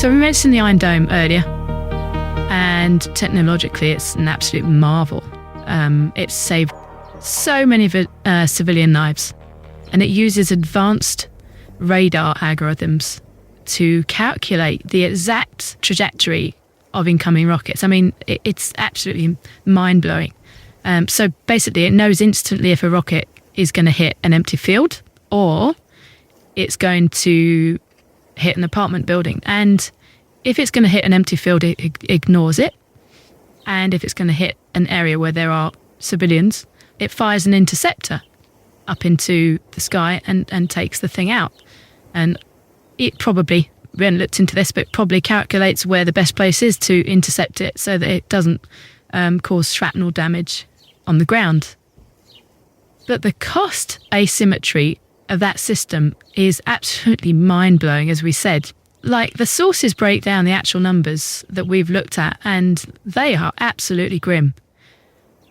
So we mentioned the Iron Dome earlier, and technologically it's an absolute marvel. It's saved so many civilian lives, and it uses advanced radar algorithms to calculate the exact trajectory of incoming rockets. I mean, it's absolutely mind-blowing. So basically it knows instantly if a rocket is going to hit an empty field or it's going to hit an apartment building. And if it's going to hit an empty field, it ignores it. And if it's going to hit an area where there are civilians, it fires an interceptor up into the sky and takes the thing out. And it probably, we haven't looked into this, but it probably calculates where the best place is to intercept it so that it doesn't cause shrapnel damage on the ground. But the cost asymmetry of that system is absolutely mind-blowing, as we said. Like, the sources break down the actual numbers that we've looked at, and they are absolutely grim.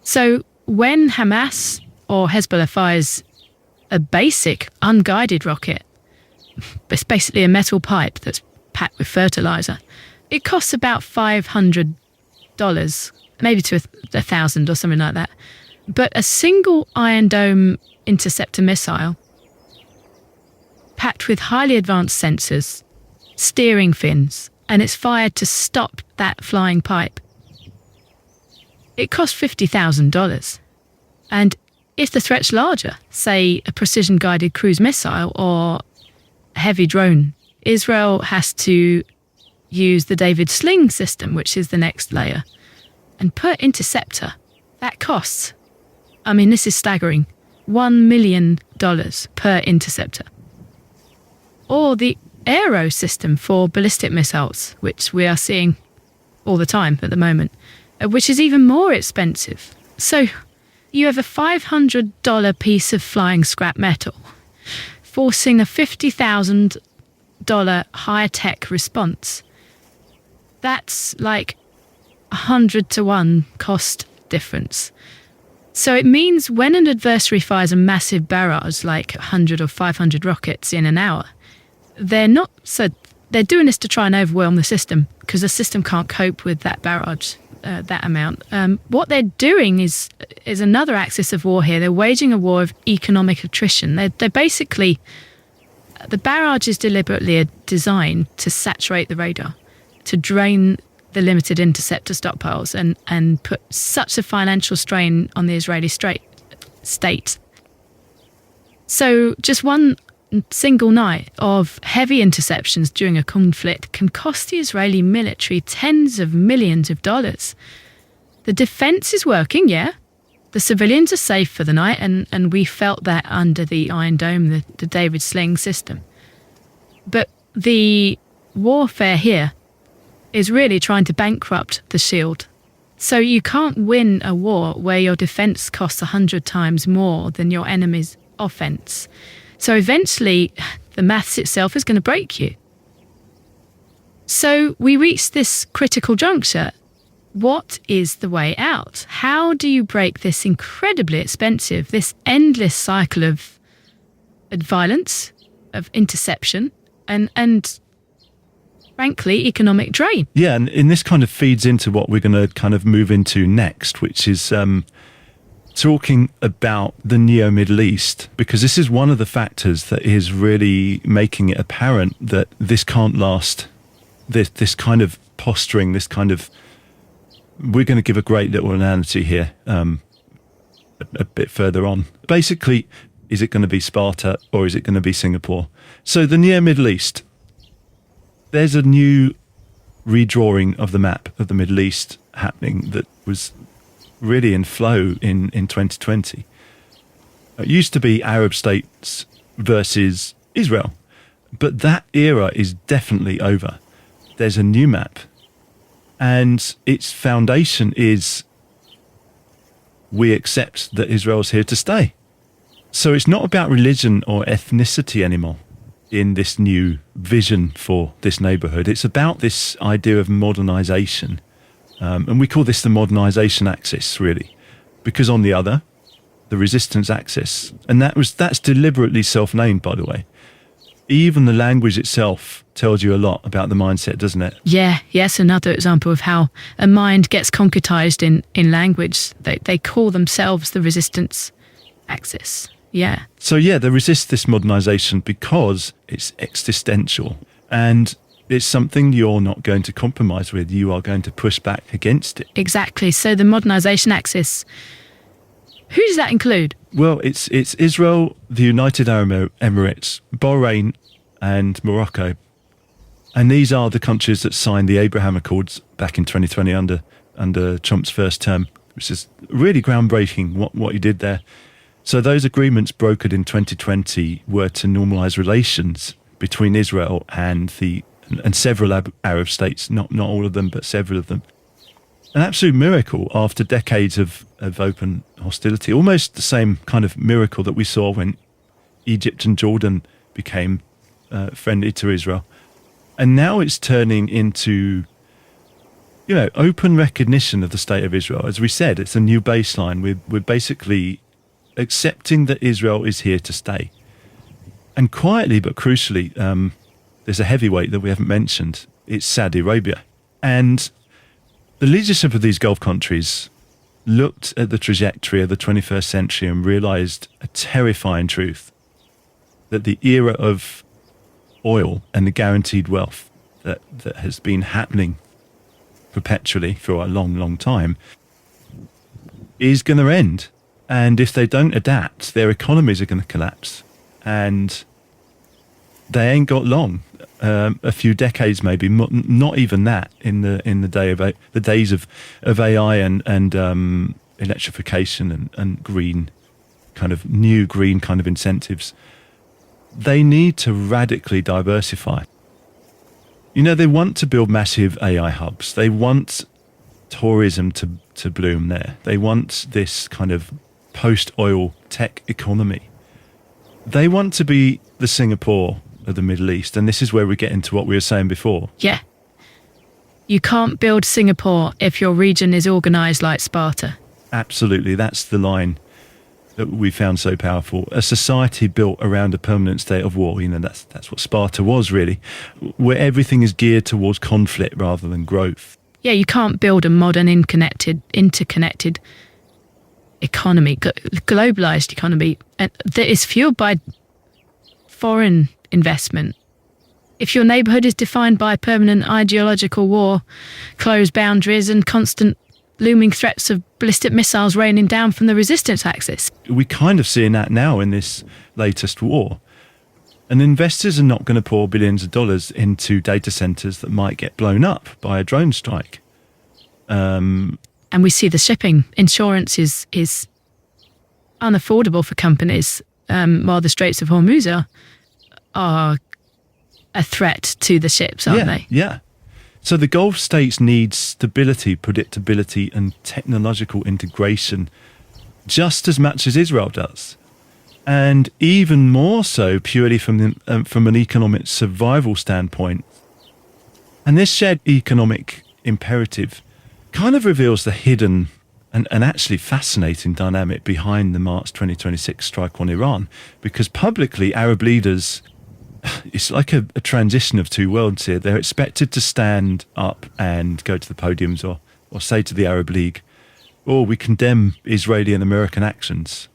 So when Hamas or Hezbollah fires a basic unguided rocket, it's basically a metal pipe that's packed with fertilizer, it costs about $500, maybe to $1,000 or something like that. But a single Iron Dome interceptor missile, packed with highly advanced sensors, steering fins, and it's fired to stop that flying pipe, it costs $50,000. And if the threat's larger, say a precision-guided cruise missile or a heavy drone, Israel has to use the David Sling system, which is the next layer. And per interceptor, that costs, I mean, this is staggering, $1 million per interceptor. Or the Aero system for ballistic missiles, which we are seeing all the time at the moment, which is even more expensive. So you have a $500 piece of flying scrap metal forcing a $50,000 high-tech response. That's like 100 to 1 cost difference. So it means when an adversary fires a massive barrage, like 100 or 500 rockets in an hour, they're doing this to try and overwhelm the system, because the system can't cope with that barrage, that amount. What they're doing is another axis of war here. They're waging a war of economic attrition. They're basically, the barrage is deliberately designed to saturate the radar, to drain the limited interceptor stockpiles and put such a financial strain on the Israeli state. So just one single night of heavy interceptions during a conflict can cost the Israeli military tens of millions of dollars. The defence is working, yeah. The civilians are safe for the night, and we felt that under the Iron Dome, the David Sling system. But the warfare here is really trying to bankrupt the shield. So you can't win a war where your defence costs 100 times more than your enemy's offence. So eventually, the maths itself is going to break you. So we reach this critical juncture. What is the way out? How do you break this incredibly expensive, this endless cycle of violence, of interception, and frankly, economic drain? Yeah, and this kind of feeds into what we're going to kind of move into next, which is talking about the neo-Middle East, because this is one of the factors that is really making it apparent that this can't last. This kind of posturing, this kind of... We're going to give a great little analogy here a bit further on. Basically, is it going to be Sparta or is it going to be Singapore? So the neo-Middle East, there's a new redrawing of the map of the Middle East happening that was really in flow in 2020. It used to be Arab states versus Israel, but that era is definitely over. There's a new map, and its foundation is we accept that Israel's here to stay. So it's not about religion or ethnicity anymore in this new vision for this neighborhood. It's about this idea of modernization. And we call this the modernization axis, really, because on the other, the resistance axis, and that's deliberately self-named, by the way, even the language itself tells you a lot about the mindset, doesn't it? Yeah, yes, another example of how a mind gets concretized in language. They call themselves the resistance axis. Yeah. So yeah, they resist this modernization because it's existential and it's something you're not going to compromise with. You are going to push back against it. Exactly. So the modernization axis, who does that include? Well, it's Israel, the United Arab Emirates, Bahrain and Morocco. And these are the countries that signed the Abraham Accords back in 2020 under Trump's first term, which is really groundbreaking what he did there. So those agreements brokered in 2020 were to normalize relations between Israel and several Arab states, not all of them, but several of them. An absolute miracle after decades of open hostility, almost the same kind of miracle that we saw when Egypt and Jordan became friendly to Israel. And now it's turning into, open recognition of the state of Israel. As we said, it's a new baseline. We're basically accepting that Israel is here to stay. And quietly but crucially, there's a heavyweight that we haven't mentioned. It's Saudi Arabia. And the leadership of these Gulf countries looked at the trajectory of the 21st century and realized a terrifying truth, that the era of oil and the guaranteed wealth that has been happening perpetually for a long, long time is going to end. And if they don't adapt, their economies are going to collapse. And they ain't got long. A few decades, maybe, not even that. In the days of AI and electrification and green kind of new green kind of incentives, they need to radically diversify. They want to build massive AI hubs. They want tourism to bloom there. They want this kind of post-oil tech economy. They want to be the Singapore of the Middle East. And this is where we get into what we were saying before. Yeah. You can't build Singapore if your region is organised like Sparta. Absolutely. That's the line that we found so powerful. A society built around a permanent state of war. That's what Sparta was, really, where everything is geared towards conflict rather than growth. Yeah, you can't build a modern, interconnected economy, globalized economy that is fueled by foreign investment. If your neighborhood is defined by permanent ideological war, closed boundaries and constant looming threats of ballistic missiles raining down from the resistance axis. We're kind of seeing that now in this latest war. And investors are not going to pour billions of dollars into data centers that might get blown up by a drone strike. And we see the shipping insurance is unaffordable for companies, while the Straits of Hormuz are a threat to the ships, aren't they? Yeah. So the Gulf states need stability, predictability, and technological integration just as much as Israel does. And even more so purely from an economic survival standpoint. And this shared economic imperative kind of reveals the hidden and actually fascinating dynamic behind the March 2026 strike on Iran. Because publicly, Arab leaders, it's like a transition of two worlds here. They're expected to stand up and go to the podiums or say to the Arab League, we condemn Israeli and American actions.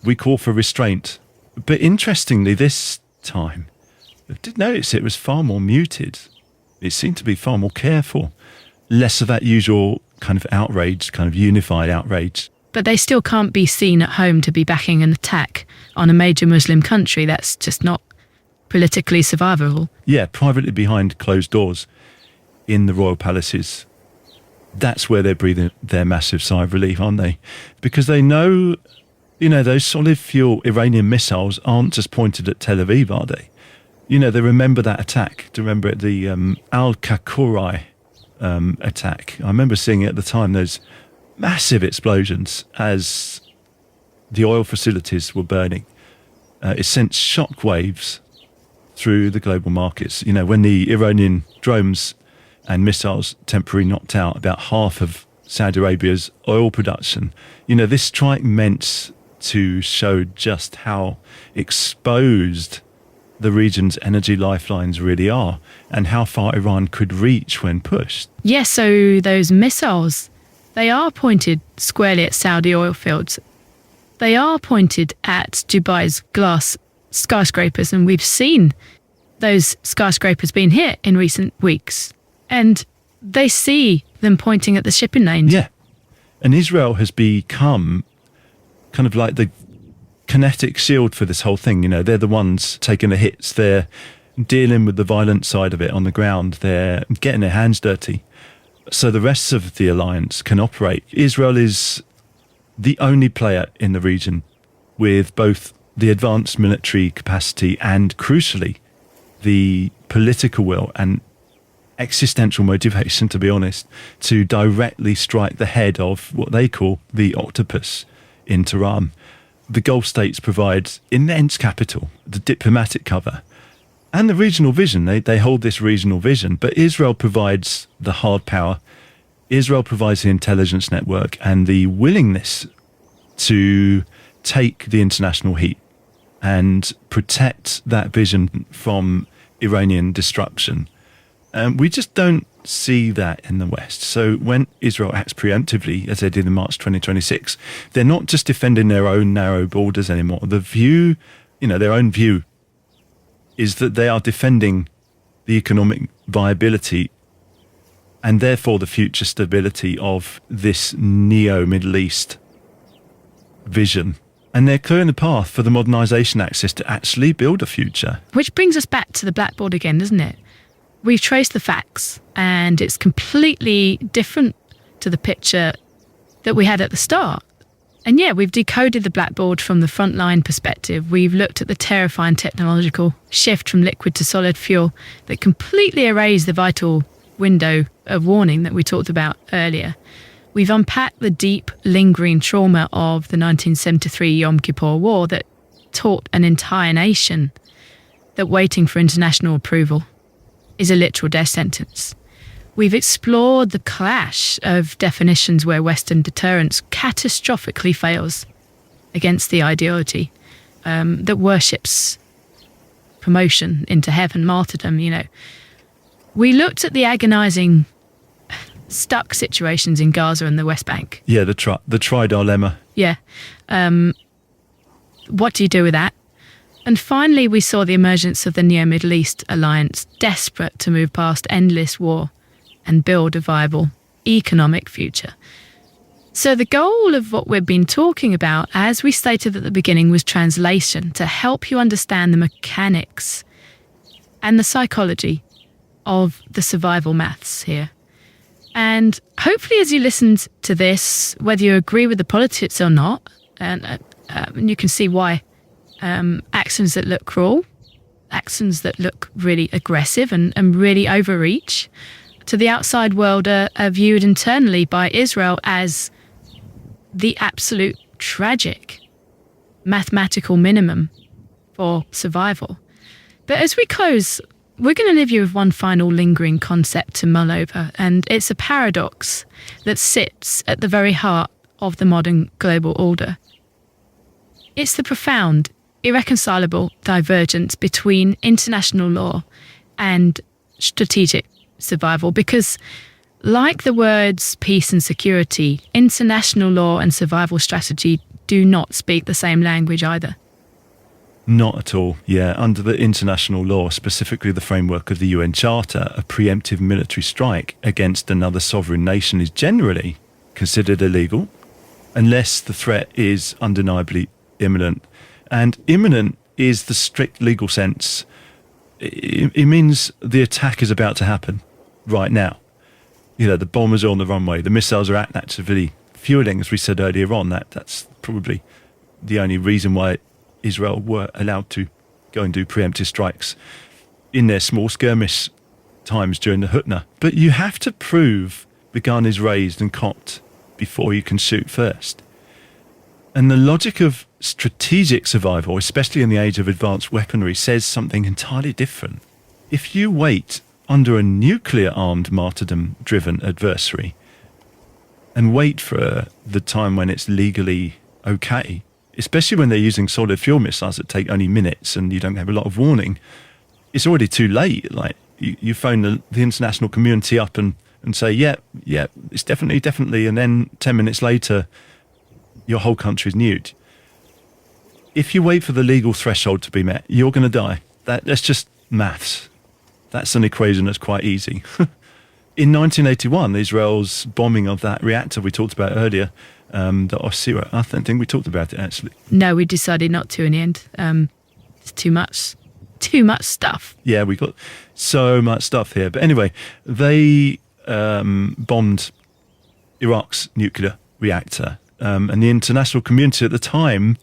We call for restraint. But interestingly, this time, I did notice it was far more muted. It seemed to be far more careful. Less of that usual kind of outrage, kind of unified outrage. But they still can't be seen at home to be backing an attack on a major Muslim country. That's just not politically survivable. Yeah, privately behind closed doors in the royal palaces. That's where they're breathing their massive sigh of relief, aren't they? Because they know, those solid fuel Iranian missiles aren't just pointed at Tel Aviv, are they? They remember that attack. Do you remember it, the Al-Kakorai attack? I remember seeing it at the time, those massive explosions as the oil facilities were burning. It sent shock waves through the global markets. When the Iranian drones and missiles temporarily knocked out about half of Saudi Arabia's oil production, this strike meant to show just how exposed the region's energy lifelines really are and how far Iran could reach when pushed. Yes, so those missiles, they are pointed squarely at Saudi oil fields. They are pointed at Dubai's glass skyscrapers, and we've seen those skyscrapers being hit in recent weeks. And they see them pointing at the shipping lanes. Yeah. And Israel has become kind of like the kinetic shield for this whole thing. You know, they're the ones taking the hits. They're dealing with the violent side of it on the ground. They're getting their hands dirty. So the rest of the alliance can operate. Israel is the only player in the region with both the advanced military capacity and, crucially, the political will and existential motivation, to be honest, to directly strike the head of what they call the octopus in Tehran. The Gulf states provide immense capital, the diplomatic cover, and the regional vision. They hold this regional vision, but Israel provides the hard power. Israel provides the intelligence network and the willingness to take the international heat and protect that vision from Iranian destruction. We just don't see that in the West. So when Israel acts preemptively, as they did in March 2026, they're not just defending their own narrow borders anymore. The view, their own view is that they are defending the economic viability and therefore the future stability of this neo-Middle East vision. And they're clearing the path for the Modernization axis to actually build a future. Which brings us back to the Blackboard again, doesn't it? We've traced the facts, and it's completely different to the picture that we had at the start. And yeah, we've decoded the Blackboard from the frontline perspective. We've looked at the terrifying technological shift from liquid to solid fuel that completely erased the vital window of warning that we talked about earlier. We've unpacked the deep, lingering trauma of the 1973 Yom Kippur War that taught an entire nation that waiting for international approval is a literal death sentence. We've explored the clash of definitions where Western deterrence catastrophically fails against the ideology that worships promotion into heaven, martyrdom, We looked at the agonising, stuck situations in Gaza and the West Bank. Yeah, the tri-dilemma. Yeah. What do you do with that? And finally, we saw the emergence of the Neo-Middle East alliance, desperate to move past endless war and build a viable economic future. So the goal of what we've been talking about, as we stated at the beginning, was translation, to help you understand the mechanics and the psychology of the survival maths here. And hopefully as you listened to this, whether you agree with the politics or not, and you can see why, actions that look cruel, actions that look really aggressive and really overreach, to the outside world are viewed internally by Israel as the absolute tragic mathematical minimum for survival. But as we close, we're going to leave you with one final lingering concept to mull over, and it's a paradox that sits at the very heart of the modern global order. It's the profound, irreconcilable divergence between international law and strategic survival, because like the words peace and security, international law and survival strategy do not speak the same language either. Not at all. Yeah, under the international law, specifically the framework of the UN Charter, a preemptive military strike against another sovereign nation is generally considered illegal unless the threat is undeniably imminent. And imminent is the strict legal sense. It means the attack is about to happen right now. The bombers are on the runway, the missiles are actively fueling, as we said earlier on. That's probably the only reason why Israel were allowed to go and do preemptive strikes in their small skirmish times during the Hutna. But you have to prove the gun is raised and cocked before you can shoot first. And the logic of strategic survival, especially in the age of advanced weaponry, says something entirely different. If you wait under a nuclear-armed martyrdom-driven adversary and wait for the time when it's legally okay, especially when they're using solid fuel missiles that take only minutes and you don't have a lot of warning. It's already too late. Like you phone the international community up and say, yeah, it's definitely. And then 10 minutes later, your whole country's nuked. If you wait for the legal threshold to be met, you're going to die. That's just maths. That's an equation that's quite easy. In 1981, Israel's bombing of that reactor we talked about earlier, the Osira, I don't think we talked about it actually. No, we decided not to in the end. It's too much stuff. Yeah, we got so much stuff here. But anyway, they bombed Iraq's nuclear reactor. And the international community at the time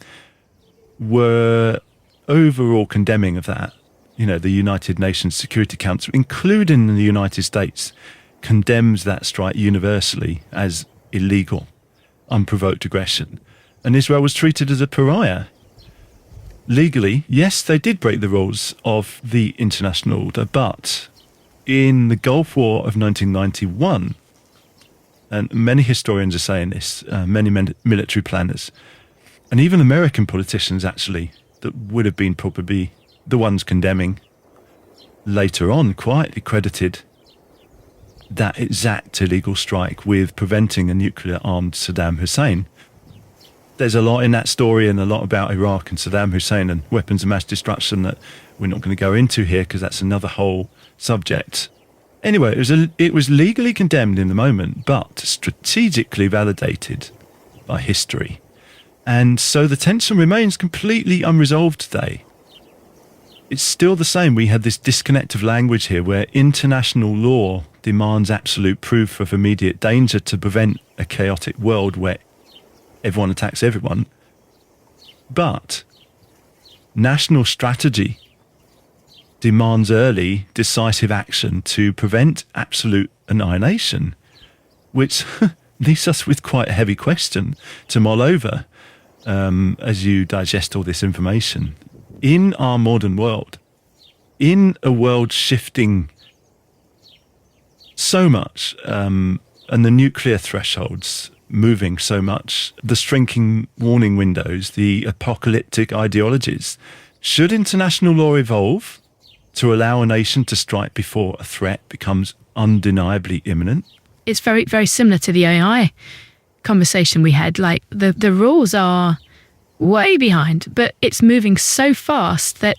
were overall condemning of that. You know, the United Nations Security Council, including the United States, condemns that strike universally as illegal, unprovoked aggression. And Israel was treated as a pariah. Legally, yes, they did break the rules of the international order, but in the Gulf War of 1991, and many historians are saying this, many military planners, and even American politicians actually, that would have been probably the ones condemning, later on quietly credited that exact illegal strike with preventing a nuclear-armed Saddam Hussein. There's a lot in that story and a lot about Iraq and Saddam Hussein and weapons of mass destruction that we're not going to go into here because that's another whole subject. Anyway, it was legally condemned in the moment, but strategically validated by history. And so the tension remains completely unresolved today. It's still the same. We had this disconnect of language here where international law demands absolute proof of immediate danger to prevent a chaotic world where everyone attacks everyone. But national strategy demands early, decisive action to prevent absolute annihilation, which leaves us with quite a heavy question to mull over as you digest all this information. In our modern world, in a world shifting so much, and the nuclear thresholds moving so much, the shrinking warning windows, the apocalyptic ideologies, should international law evolve to allow a nation to strike before a threat becomes undeniably imminent? It's very, very similar to the AI conversation we had. Like the rules are way behind, but it's moving so fast that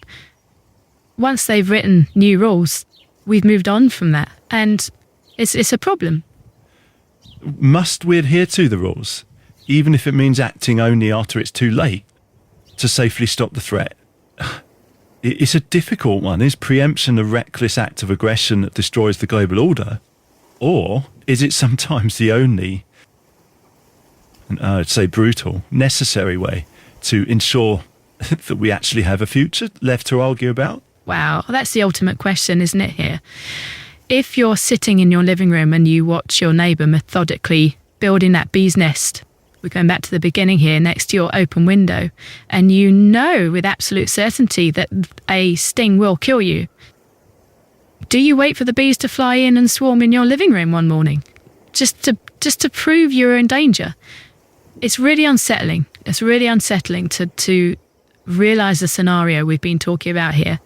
once they've written new rules, we've moved on from that. And it's a problem. Must we adhere to the rules, even if it means acting only after it's too late to safely stop the threat? It's a difficult one. Is preemption a reckless act of aggression that destroys the global order? Or is it sometimes the only, and I'd say brutal, necessary way to ensure that we actually have a future left to argue about? Wow, that's the ultimate question, isn't it, here? If you're sitting in your living room and you watch your neighbour methodically building that bee's nest, we're going back to the beginning here, next to your open window, and you know with absolute certainty that a sting will kill you, do you wait for the bees to fly in and swarm in your living room one morning just to prove you're in danger? It's really unsettling. It's really unsettling to realise the scenario we've been talking about here.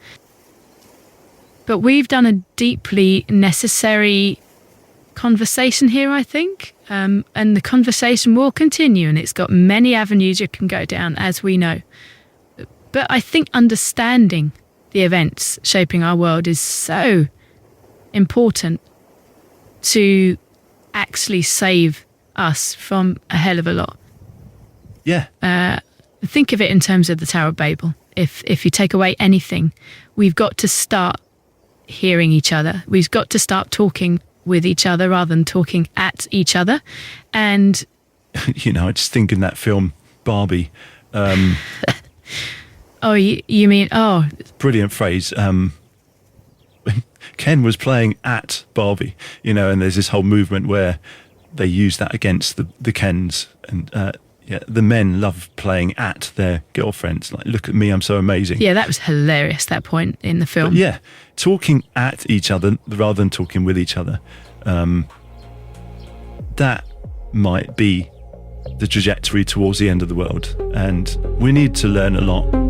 But we've done a deeply necessary conversation here, I think. And the conversation will continue, and it's got many avenues you can go down, as we know. But I think understanding the events shaping our world is so important to actually save us from a hell of a lot. Yeah. Think of it in terms of the Tower of Babel. If you take away anything, we've got to start hearing each other. We've got to start talking with each other rather than talking at each other. And you know, I just think in that film Barbie. Oh, you mean brilliant phrase. Ken was playing at Barbie, you know, and there's this whole movement where they use that against the Kens, and the men love playing at their girlfriends. Like, look at me, I'm so amazing. Yeah, that was hilarious, that point in the film. But yeah, talking at each other rather than talking with each other. That might be the trajectory towards the end of the world. And we need to learn a lot